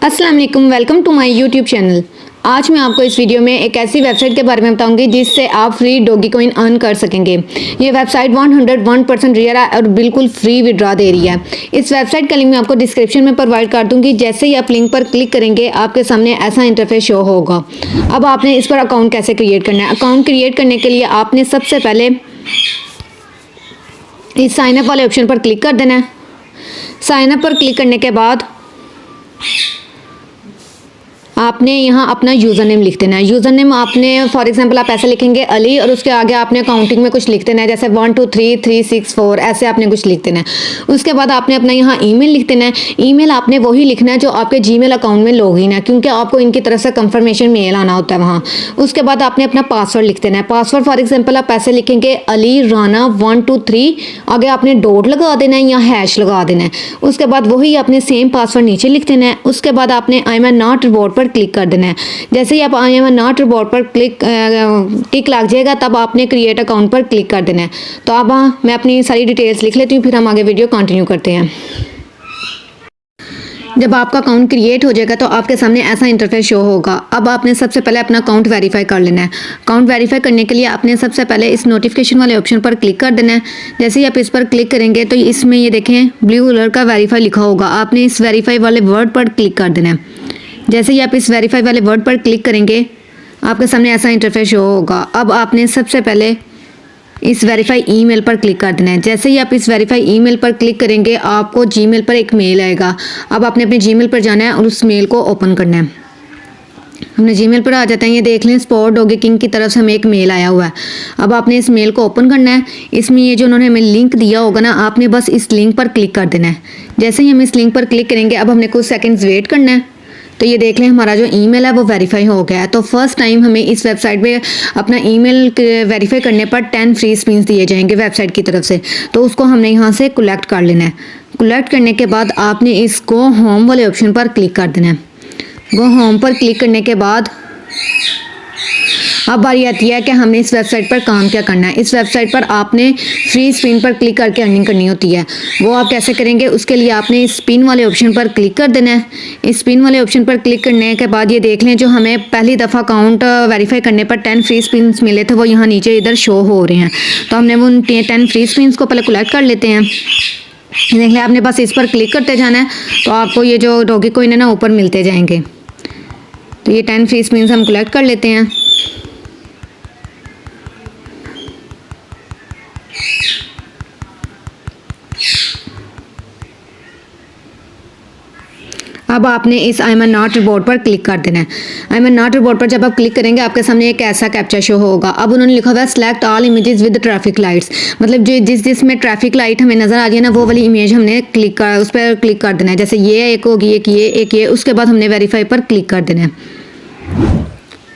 अस्सलाम वालेकुम, welcome to my YouTube channel. आज मैं आपको इस वीडियो में एक ऐसी वेबसाइट के बारे में बताऊंगी जिससे आप फ्री डॉगी कॉइन अर्न कर सकेंगे। ये वेबसाइट 101% रियल है और बिल्कुल फ्री विड्रॉ दे रही है। इस वेबसाइट का लिंक मैं आपको डिस्क्रिप्शन में प्रोवाइड कर दूंगी। जैसे ही आप लिंक पर क्लिक करेंगे आपके सामने ऐसा इंटरफेस शो होगा। अब आपने इस पर अकाउंट कैसे क्रिएट करना है। अकाउंट क्रिएट करने के लिए आपने सबसे पहले इस साइन अप वाले ऑप्शन पर क्लिक कर देना है। साइन अप पर क्लिक करने के बाद आपने यहाँ अपना यूज़र नेम लिख देना है। यूज़र नेम आपने फॉर एग्जांपल आप ऐसे लिखेंगे अली और उसके आगे आपने काउंटिंग में कुछ लिख देना है, जैसे 1 2 3 3 6 4 ऐसे आपने कुछ लिख देना है। उसके बाद आपने अपना यहाँ ईमेल लिख देना है। ईमेल आपने वही लिखना है जो आपके जीमेल अकाउंट में लॉगिन है, क्योंकि आपको इनकी तरफ से कंफर्मेशन मेल आना होता है वहाँ। उसके बाद आपने अपना पासवर्ड लिख देना है। पासवर्ड फॉर एग्जाम्पल आप ऐसे लिखेंगे अली राना 1 2 3, आगे आपने डॉट लगा देना है या हैश लगा देना है। उसके बाद वही आपने सेम पासवर्ड नीचे लिख देना है। उसके बाद आपने आई एम नॉट रिवॉर्ड पर क्लिक कर देना है। जैसे ही आप आई एम नॉट रिवॉर्ड पर टिक लग जाएगा तब आपने क्रिएट अकाउंट पर क्लिक कर देना है। तो अब मैं अपनी सारी डिटेल्स लिख लेती हूँ, फिर हम आगे वीडियो कंटिन्यू करते हैं। जब आपका अकाउंट क्रिएट हो जाएगा तो आपके सामने ऐसा इंटरफेस शो होगा। अब आपने सबसे पहले अपना अकाउंट वेरीफाई कर लेना है। अकाउंट वेरीफाई करने के लिए आपने सबसे पहले इस नोटिफिकेशन वाले ऑप्शन पर क्लिक कर देना है। जैसे ही आप इस पर क्लिक करेंगे तो इसमें ये देखें ब्लू कलर का वेरीफाई लिखा होगा। आपने इस वेरीफाई वाले वर्ड पर क्लिक कर देना है। जैसे ही आप इस वेरीफाई वाले वर्ड पर क्लिक करेंगे आपके सामने ऐसा इंटरफेस शो होगा। अब आपने सबसे पहले इस वेरीफाई ईमेल पर क्लिक कर देना है। जैसे ही आप इस वेरीफाई ईमेल पर क्लिक करेंगे आपको जीमेल पर एक मेल आएगा। अब आपने अपने जीमेल पर जाना है और उस मेल को ओपन करना है। हमने जीमेल पर आ जाते हैं, ये देख लें स्पॉट डॉगी किंग की तरफ से हमें एक मेल आया हुआ है। अब आपने इस मेल को ओपन करना है। इसमें ये जो उन्होंने हमें लिंक दिया होगा ना, आपने बस इस लिंक पर क्लिक कर देना है। जैसे ही हम इस लिंक पर क्लिक करेंगे अब हमने कुछ सेकेंड्स वेट करना है। तो ये देख लें हमारा जो ईमेल है वो वेरीफाई हो गया है। तो फर्स्ट टाइम हमें इस वेबसाइट पे अपना ईमेल वेरीफाई करने पर 10 फ्री स्पिन्स दिए जाएंगे वेबसाइट की तरफ से। तो उसको हमने यहाँ से कलेक्ट कर लेना है। कलेक्ट करने के बाद आपने इस गो होम वाले ऑप्शन पर क्लिक कर देना है। गो होम पर क्लिक करने के बाद अब बारी आती है कि हमने इस वेबसाइट पर काम क्या करना है। इस वेबसाइट पर आपने फ्री स्पिन पर क्लिक करके अर्निंग करनी होती है। वो आप कैसे करेंगे, उसके लिए आपने इस स्पिन वाले ऑप्शन पर क्लिक कर देना है। इस स्पिन वाले ऑप्शन पर क्लिक करने के बाद ये देख लें जो हमें पहली दफ़ा अकाउंट वेरीफाई करने पर 10 फ्री स्पिन मिले थे वो यहाँ नीचे इधर शो हो रहे हैं। तो हमने वो 10 फ्री स्पिन को पहले कलेक्ट कर लेते हैं। देख लें आपने बस इस पर क्लिक करते जाना है तो आपको ये जो डॉगी कॉइन है ना ऊपर मिलते जाएंगे। तो ये 10 फ्री स्पिन हम कलेक्ट कर लेते हैं। अब आपने इस आई एम नॉट रिवॉर्ड पर क्लिक कर देना है। आई एम नॉट रिवॉर्ड पर जब आप क्लिक करेंगे आपके सामने एक ऐसा कैप्चा शो होगा। अब उन्होंने लिखा हुआ है select all images with traffic lights, मतलब जो जिसमें ट्रैफिक लाइट हमें नजर आ रही है ना वो वाली इमेज हमने उस पर क्लिक कर देना है। जैसे ये एक होगी, एक ये उसके बाद हमने वेरीफाई पर क्लिक कर देना है।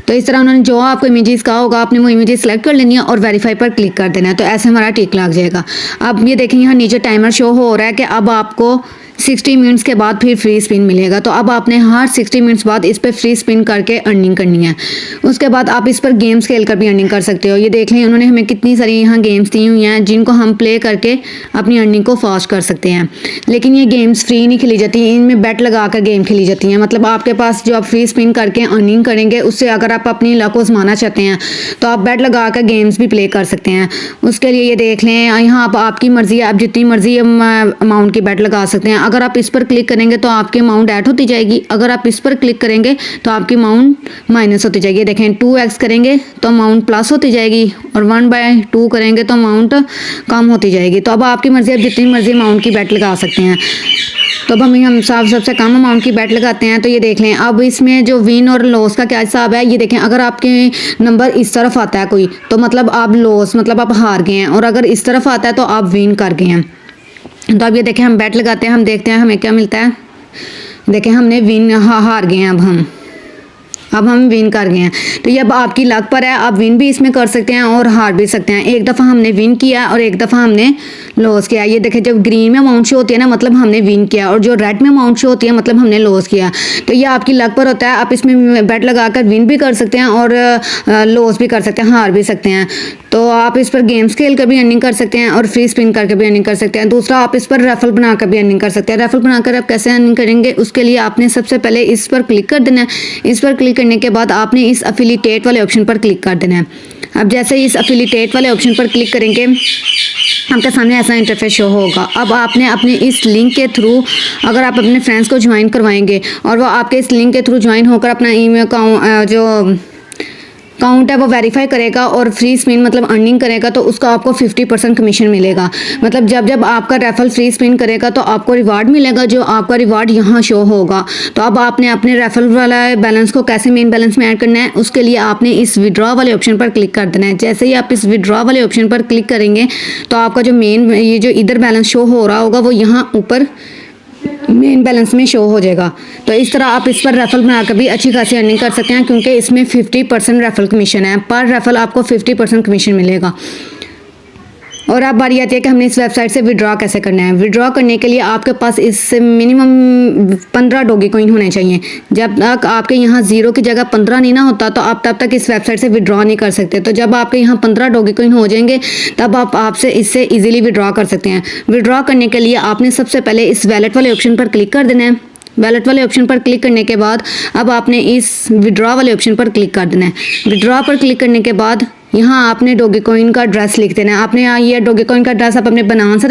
तो इस तरह उन्होंने जो आपको इमेजेस कहा होगा आपने वो इमेजेस सेलेक्ट कर लेनी है और वेरीफाई पर क्लिक कर देना है। तो ऐसे हमारा टिक लग जाएगा। अब ये देखें यहाँ नीचे टाइमर शो हो रहा है कि अब आपको 60 मिनट्स के बाद फिर फ्री स्पिन मिलेगा। तो अब आपने हर 60 मिनट्स बाद इस पर फ्री स्पिन करके अर्निंग करनी है। उसके बाद आप इस पर गेम्स खेल कर भी अर्निंग कर सकते हो। ये देख लें उन्होंने हमें कितनी सारी यहाँ गेम्स दी हुई हैं जिनको हम प्ले करके अपनी अर्निंग को फास्ट कर सकते हैं। लेकिन ये गेम्स फ्री नहीं खेली जाती, इनमें बेट लगा कर गेम खेली जाती हैं। मतलब आपके पास जो आप फ्री स्पिन करके अर्निंग करेंगे उससे अगर आप अपनी लक को आजमाना चाहते हैं तो आप बेट लगा कर गेम्स भी प्ले कर सकते हैं। उसके लिए ये देख लें यहाँ आपकी मर्ज़ी है, आप जितनी मर्ज़ी अमाउंट की बेट लगा सकते हैं। अगर आप इस पर क्लिक करेंगे तो आपकी अमाउंट ऐड होती जाएगी, अगर आप इस पर क्लिक करेंगे तो आपकी अमाउंट माइनस होती जाएगी। देखें 2x करेंगे तो अमाउंट प्लस होती जाएगी और 1/2 करेंगे तो अमाउंट कम होती जाएगी। तो अब आपकी मर्ज़ी, आप जितनी मर्ज़ी अमाउंट की बेट लगा सकते हैं। तो अब हम सबसे कम अमाउंट की बेट लगाते हैं। तो ये देख लें अब इसमें जो विन और लॉस का क्या हिसाब है। ये देखें अगर आपके नंबर इस तरफ आता है कोई तो मतलब आप लॉस, मतलब आप हार गए हैं, और अगर इस तरफ आता है तो आप विन कर गए हैं। तो अब ये देखें हम बेट लगाते हैं, हम देखते हैं हमें क्या मिलता है। देखें हमने विन हार गए हैं, अब हम विन कर गए हैं। तो ये अब आपकी लक पर है, आप विन भी इसमें कर सकते हैं और हार भी सकते हैं। एक दफ़ा हमने विन किया और एक दफ़ा हमने लॉस किया। ये देखिए जब ग्रीन में अमाउंट शो होती है ना मतलब हमने विन किया, और जो रेड में अमाउंट शो होती है मतलब हमने लॉस किया। तो ये आपकी लक पर होता है, आप इसमें बेट लगाकर विन भी कर सकते हैं और लॉस भी कर सकते हैं, हार भी सकते हैं। तो आप इस पर गेम्स खेल कर भी अर्निंग कर सकते हैं और फ्री स्पिन करके भी अर्निंग कर सकते हैं। दूसरा, आप इस पर रेफल बनाकर भी अर्निंग कर सकते हैं। रेफल बनाकर आप कैसे अर्निंग करेंगे, उसके लिए आपने सबसे पहले इस पर क्लिक कर देना है। इस पर क्लिक करने के बाद आपने इस एफिलिएट वाले ऑप्शन पर क्लिक कर देना है। अब जैसे ही इस एफिलिएट वाले ऑप्शन पर क्लिक करेंगे आपके सामने ऐसा इंटरफेस शो होगा। अब आपने अपने इस लिंक के थ्रू, अगर आप अपने फ्रेंड्स को ज्वाइन करवाएंगे और वो आपके इस लिंक के थ्रू ज्वाइन होकर अपना ईमेल अकाउंट जो अकाउंट है वो वेरीफाई करेगा और फ्री स्पिन मतलब अर्निंग करेगा, तो उसका आपको 50% कमीशन मिलेगा। मतलब जब जब आपका रेफल फ्री स्पिन करेगा तो आपको रिवार्ड मिलेगा, जो आपका रिवार्ड यहाँ शो होगा। तो अब आपने अपने रेफल वाला बैलेंस को कैसे मेन बैलेंस में ऐड करना है, उसके लिए आपने इस विड्रॉ वाले ऑप्शन पर क्लिक कर देना है। जैसे ही आप इस विड्रॉ वाले ऑप्शन पर क्लिक करेंगे तो आपका जो मेन ये जो इधर बैलेंस शो हो रहा होगा वो यहाँ ऊपर मेन बैलेंस में शो हो जाएगा। तो इस तरह आप इस पर रेफल बनाकर भी अच्छी खासी अर्निंग कर सकते हैं, क्योंकि इसमें 50% रेफल कमीशन है। पर रेफल आपको 50% कमीशन मिलेगा। और अब बारी आती है कि हमने इस वेबसाइट से विड्रॉ कैसे करना है। विड्रॉ करने के लिए आपके पास इससे मिनिमम 15 डॉगी कॉइन होने चाहिए। जब तक आपके यहाँ 0 की जगह 15 नहीं ना होता तो आप तब तक इस वेबसाइट से विड्रॉ नहीं कर सकते। तो जब आपके यहाँ 15 डॉगी कॉइन हो जाएंगे तब आप आपसे इससे इजीली विड्रॉ कर सकते हैं। विड्रॉ करने के लिए आपने सबसे पहले इस वैलेट वाले ऑप्शन पर क्लिक कर देना है। वैलेट वाले ऑप्शन पर क्लिक करने के बाद अब आपने इस विड्रॉ वाले ऑप्शन पर क्लिक कर देना है। विड्रॉ पर क्लिक करने के बाद यहाँ आपने डॉगी कॉइन का एड्रेस लिख देना है। आपने यहाँ ये डॉगी कॉइन का एड्रेस आप अपने बनाना से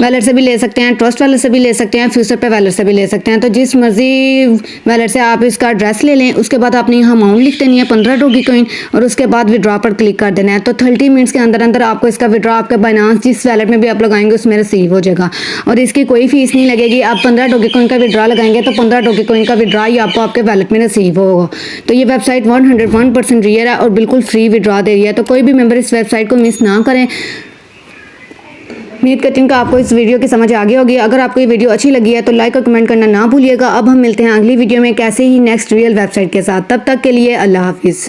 वैलेट से भी ले सकते हैं, ट्रस्ट वैलेट से भी ले सकते हैं, फ्यूचर पे वैलेट से भी ले सकते हैं। तो जिस मर्जी वैलेट से आप इसका एड्रेस ले लें। उसके बाद आपने यहाँ अमाउंट लिख देनी है 15 डॉगी कॉइन और उसके बाद विड्रॉ पर क्लिक कर देना है। तो 30 मिनट्स के अंदर अंदर आपको इसका विड्रॉ आपके बाइनांस जिस वैलेट में भी आप लगाएंगे उसमें रिसीव हो जाएगा और इसकी कोई फीस नहीं लगेगी। आप 15 डॉगी कॉइन का विड्रॉ लगाएंगे तो 15 डॉगी कॉइन का विड्रॉ ही आपको आपके वैलेट में रिसीव होगा। तो ये वेबसाइट 101% रियल है और बिल्कुल फ्री विड्रॉ दे रही है। तो कोई भी मेंबर इस वेबसाइट को मिस ना करें। उम्मीद करती हूँ कि आपको इस वीडियो की समझ आ गई होगी। अगर आपको ये वीडियो अच्छी लगी है तो लाइक और कमेंट करना ना भूलिएगा। अब हम मिलते हैं अगली वीडियो में कैसे ही नेक्स्ट रियल वेबसाइट के साथ। तब तक के लिए अल्लाह हाफिज़।